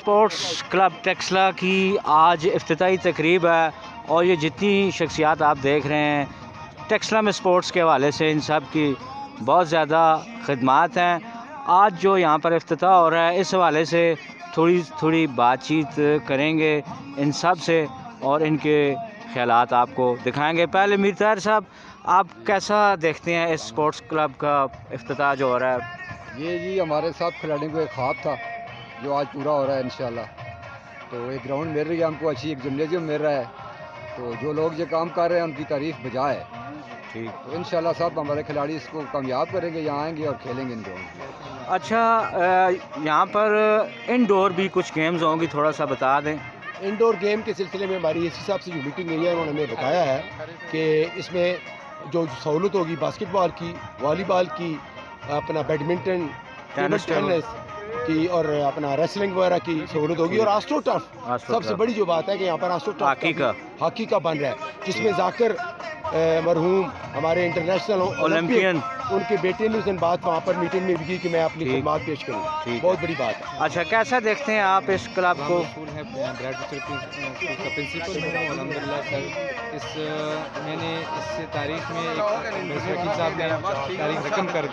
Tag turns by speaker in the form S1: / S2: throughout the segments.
S1: Sports club Taxila کی آج افتتاحی تقریب ہے اور یہ جتنی شخصیات آپ دیکھ رہے ہیں ٹیکسلا میں اسپورٹس کے حوالے سے ان سب کی بہت زیادہ خدمات ہیں. آج جو یہاں پر افتتاح ہو رہا ہے اس حوالے سے تھوڑی بات چیت کریں گے ان سب سے اور ان کے خیالات آپ کو دکھائیں گے. پہلے میر طاہر صاحب آپ کیسا دیکھتے ہیں اس اسپورٹس کلب کا افتتاح جو ہو رہا ہے؟
S2: یہ جی ہمارے ساتھ کھلاڑیوں کو ایک خواب تھا جو آج پورا ہو رہا ہے انشاءاللہ. تو ایک گراؤنڈ مل رہی ہے ہم کو اچھی, ایک جمنیزیم مل رہا ہے. تو جو لوگ یہ کام کر رہے ہیں ان کی تعریف بجا ہے.
S1: ٹھیک,
S2: تو انشاءاللہ صاحب ہمارے کھلاڑی اس کو کامیاب کریں گے, یہاں آئیں گے اور کھیلیں گے ان گراؤنڈ میں.
S1: اچھا, یہاں پر انڈور بھی کچھ گیمز ہوں گی, تھوڑا سا بتا دیں.
S3: انڈور گیم کے سلسلے میں ہماری اے سی صاحب سے جو میٹنگ ہوئی ہے انہوں نے ہمیں بتایا ہے کہ اس میں جو سہولت ہوگی باسکٹ بال کی, والی بال کی, اپنا بیڈمنٹن, ٹیبل ٹینس کی اور اپنا ریسلنگ وغیرہ کی سہولت ہوگی. اور آسٹرو ٹرف سب سے بڑی جو بات ہے کہ یہاں پر آسٹرو ٹرف ہاکی کا بن رہا ہے جس میں ذاکر مرحوم ہمارے انٹرنیشنل اولمپئن ان کے بیٹے نے اس دن بات وہاں پر میٹنگ میں بھی کی کہ میں اپنی خدمات پیش کروں. بہت بڑی بات ہے.
S1: اچھا, کیسا دیکھتے ہیں آپ اس کلب کو؟
S4: پرنسپل ہوں الحمدللہ سر. میں نے اس تاریخ میں وکیل صاحب نے تاریخ رقم کر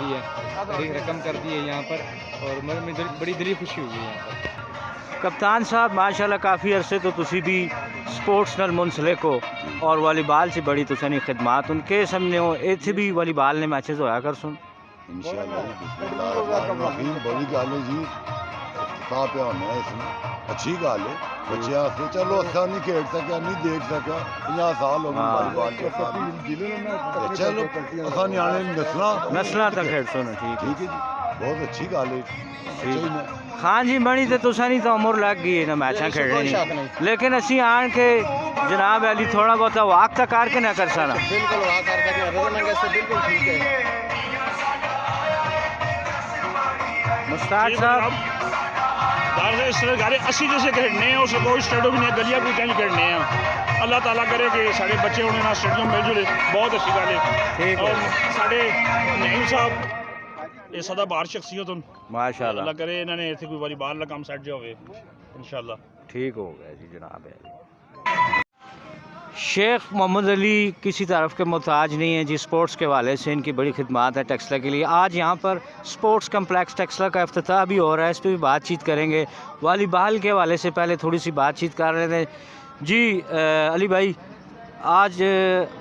S4: دی ہے یہاں پر, اور مجھے بڑی دلی خوشی ہوئی ہے یہاں پر.
S1: کپتان صاحب ماشاءاللہ کافی عرصے تو تسی بھی سپورٹس نال منسلک ہو اور والی بال سے بڑی تسانی خدمات ان کے سامنے ہو, ایتھے بھی والی بال نے میچز ہویا کر سن
S5: انشاءاللہ. بسم اللہ الرحمن الرحیم. بڑی گل ہے جی, افتتاح پہ ہونا ہے اس میں, اچھی گل ہے. بچے آستے چلو اچھا نہیں کھیل سکا, نہیں دیکھ سکا, 50 سال ہو گئے والی بال کے. چلو اصا نیانے نسل
S1: تک کھیل سن. ٹھیک
S5: ہے جی, بہت اچھی گل ہے.
S1: ہاں جی, بڑی تو تسانی تو عمر لگ گئی نا میچاں کھیلنے, لیکن اسی آن کے جناب علی تھوڑا بہت واک تک کر کے نہ کر سانا.
S3: بالکل واک کر سکتے بالکل ٹھیک ہے.
S1: مشتاق صاحب
S6: اس طرح گھر اسی جیسے کھیلنے ہیں, اس کو اسٹیڈیم بھی گلیاں کوٹیاں بھی کھیلنے ہیں. اللہ تعالیٰ کرے کہ سارے بچے ہونے نا اسٹیڈیم مل جلے, بہت اچھی گل ہے. اور سارے نعیم صاحب یہ سدا بار شخصیت ہوں
S1: ماشاءاللہ,
S6: اللہ کرے انہوں نے اتنے کوئی والی بال کا کام سیٹ جو ہوئے انشاءاللہ.
S1: ٹھیک ہو گیا جی جناب علی. شیخ محمد علی کسی طرف کے محتاج نہیں ہیں جی, سپورٹس کے حوالے سے ان کی بڑی خدمات ہے ٹیکسلا کے لیے. آج یہاں پر سپورٹس کمپلیکس ٹیکسلا کا افتتاح بھی ہو رہا ہے, اس پہ بھی بات چیت کریں گے. والی بال کے حوالے سے پہلے تھوڑی سی بات چیت کر رہے تھے جی. علی بھائی, آج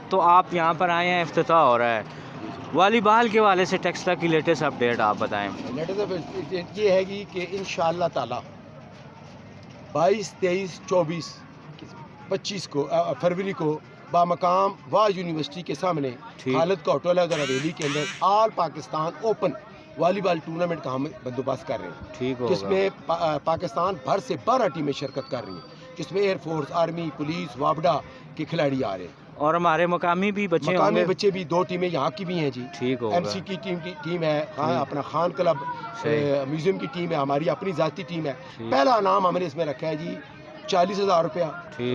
S1: تو آپ یہاں پر آئے ہیں, افتتاح ہو رہا ہے, والی بال کے حوالے سے ٹیکسلا کی لیٹسٹ اپڈیٹ آپ بتائیں.
S3: لیٹسٹ اپڈیٹ یہ ہے گی کہ انشاءاللہ تعالی 22, 23, 24, 25 کو فروری کو بامقام وا یونیورسٹی کے سامنے خالد کا ہوٹل ہے ادھر حویلی کے اندر آل پاکستان اوپن والی بال ٹورنامنٹ کا ہم بندوبست کر رہے ہیں, جس میں پاکستان بھر سے 12 ٹیمیں شرکت کر رہی ہیں, جس میں ایئر فورس, آرمی, پولیس, وابڈا کے کھلاڑی آ رہے ہیں.
S1: اور ہمارے مقامی بھی بچے
S3: بھی 2 ٹیمیں یہاں کی بھی ہیں جی. ایم سی کی ٹیم ہے, اپنا خان کلب میوزیم کی ٹیم ہے, ہماری اپنی ذاتی ٹیم ہے. پہلا انعام ہم نے اس میں رکھا ہے جی 40,000 روپیہ,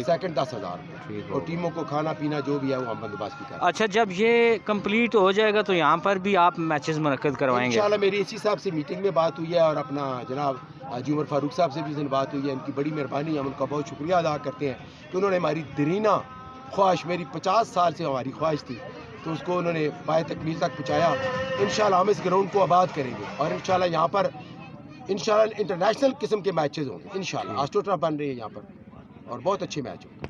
S3: سیکنڈ 10,000 روپیہ, اور ٹیموں کو کھانا پینا جو بھی ہے وہ ہم بندوبست بھی کریں.
S1: اچھا, جب یہ کمپلیٹ ہو جائے گا تو یہاں پر بھی آپ میچز منعقد کروائیں گے
S3: انشاءاللہ. میری اسی صاحب سے میٹنگ میں بات ہوئی ہے اور اپنا جناب حاجی عمر فاروق صاحب سے بھی اس دن بات ہوئی ہے. ان کی بڑی مہربانی, ہم ان کا بہت شکریہ ادا کرتے ہیں کہ انہوں نے ہماری دیرینہ خواہش, میری 50 سال سے ہماری خواہش تھی, تو اس کو انہوں نے پائے تکمیل تک پہنچایا. انشاءاللہ ہم اس گراؤنڈ کو آباد کریں گے اور انشاءاللہ یہاں پر انشاءاللہ انٹرنیشنل قسم کے میچز ہوں گے انشاءاللہ. آسٹرو ٹرف بن رہی ہے یہاں پر اور بہت اچھے میچ ہوں گے.